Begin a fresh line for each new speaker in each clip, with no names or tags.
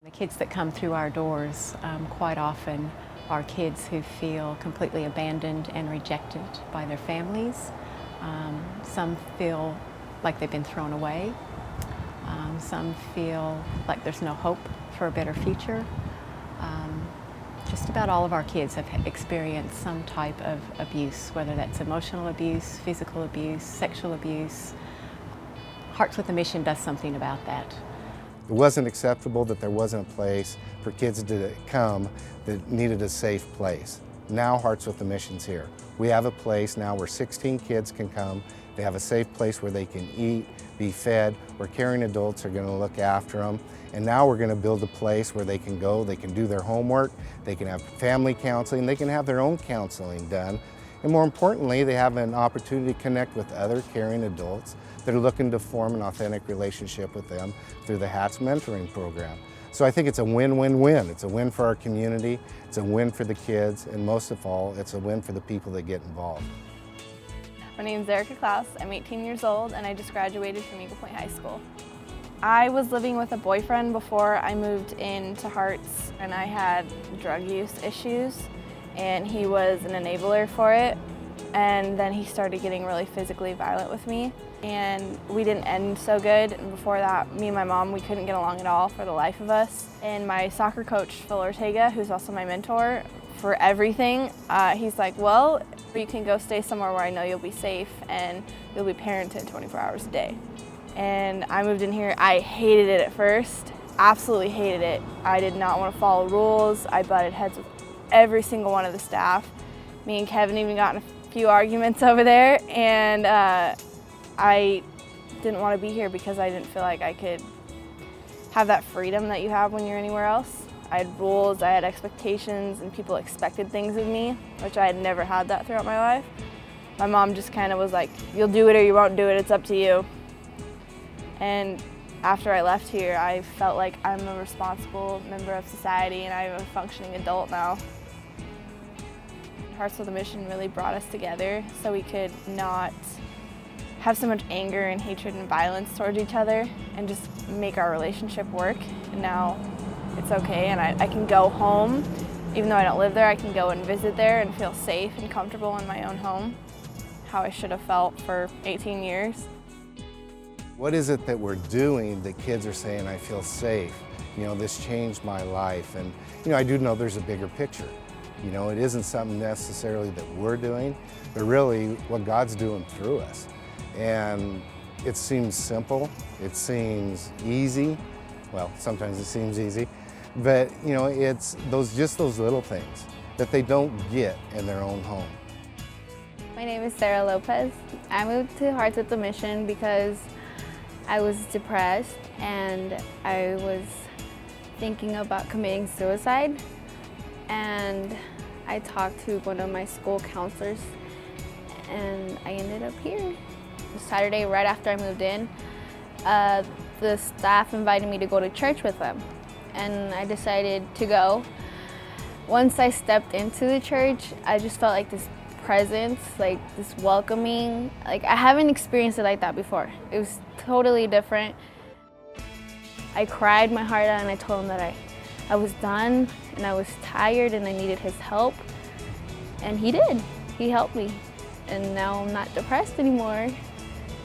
The kids that come through our doors quite often are kids who feel completely abandoned and rejected by their families. Some feel like they've been thrown away. Some feel like there's no hope for a better future. Just about all of our kids have experienced some type of abuse, whether that's emotional abuse, physical abuse, sexual abuse. Hearts with a Mission does something about that.
It wasn't acceptable that there wasn't a place for kids to come that needed a safe place. Now Hearts with a Mission's here. We have a place now where 16 kids can come. They have a safe place where they can eat, be fed, where caring adults are going to look after them. And now we're going to build a place where they can go, they can do their homework, they can have family counseling, they can have their own counseling done. And more importantly, they have an opportunity to connect with other caring adults that are looking to form an authentic relationship with them through the HATS mentoring program. So I think it's a win-win-win. It's a win for our community, it's a win for the kids, and most of all, it's a win for the people that get involved.
My name is Erica Klaus. I'm 18 years old and I just graduated from Eagle Point High School. I was living with a boyfriend before I moved into Hearts, and I had drug use issues, and he was an enabler for it. And then he started getting really physically violent with me, and we didn't end so good. And before that, me and my mom, we couldn't get along at all for the life of us. And my soccer coach, Phil Ortega, who's also my mentor for everything, he's like, well, you can go stay somewhere where I know you'll be safe and you'll be parented 24 hours a day. And I moved in here. I hated it at first, absolutely hated it. I did not want to follow rules. I butted heads with every single one of the staff. Me and Kevin even got in a few arguments over there, and I didn't want to be here because I didn't feel like I could have that freedom that you have when you're anywhere else. I had rules, I had expectations, and people expected things of me, which I had never had that throughout my life. My mom just kind of was like, you'll do it or you won't do it, it's up to you. And after I left here, I felt like I'm a responsible member of society and I'm a functioning adult now. Hearts with a Mission really brought us together so we could not have so much anger and hatred and violence towards each other and just make our relationship work. And now it's okay, and I can go home. Even though I don't live there, I can go and visit there and feel safe and comfortable in my own home, how I should have felt for 18 years.
What is it that we're doing that kids are saying, I feel safe? You know, this changed my life. And, you know, I do know there's a bigger picture. You know, it isn't something necessarily that we're doing, but really what God's doing through us. And it seems simple, it seems easy. Well, sometimes it seems easy, but, you know, it's just those little things that they don't get in their own home.
My name is Sarah Lopez. I moved to Hearts with a Mission because I was depressed and I was thinking about committing suicide, and I talked to one of my school counselors and I ended up here. Saturday, right after I moved in, the staff invited me to go to church with them, and I decided to go. Once I stepped into the church, I just felt like this presence, like this welcoming. Like I haven't experienced it like that before. It was totally different. I cried my heart out and I told him that I was done and I was tired and I needed his help. And he did. He helped me. And now I'm not depressed anymore.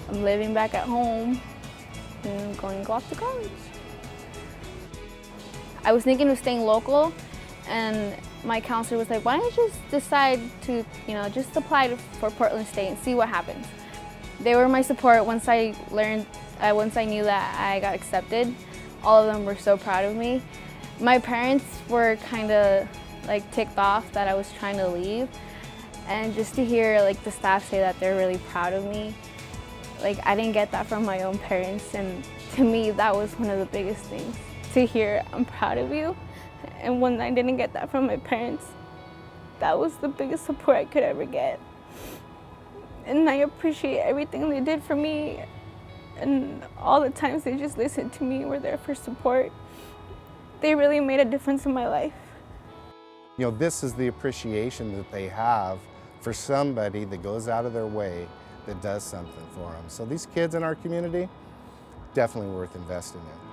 I'm living back at home and I'm going to go off to college. I was thinking of staying local, and my counselor was like, why don't you just decide to, just apply for Portland State and see what happens. They were my support once I knew that I got accepted. All of them were so proud of me. My parents were kind of like ticked off that I was trying to leave, and just to hear like the staff say that they're really proud of me, like I didn't get that from my own parents, and to me that was one of the biggest things, to hear I'm proud of you. And when I didn't get that from my parents, that was the biggest support I could ever get. And I appreciate everything they did for me, and all the times they just listened to me, were there for support. They really made a difference in my life.
You know, this is the appreciation that they have for somebody that goes out of their way, that does something for them. So these kids in our community, definitely worth investing in.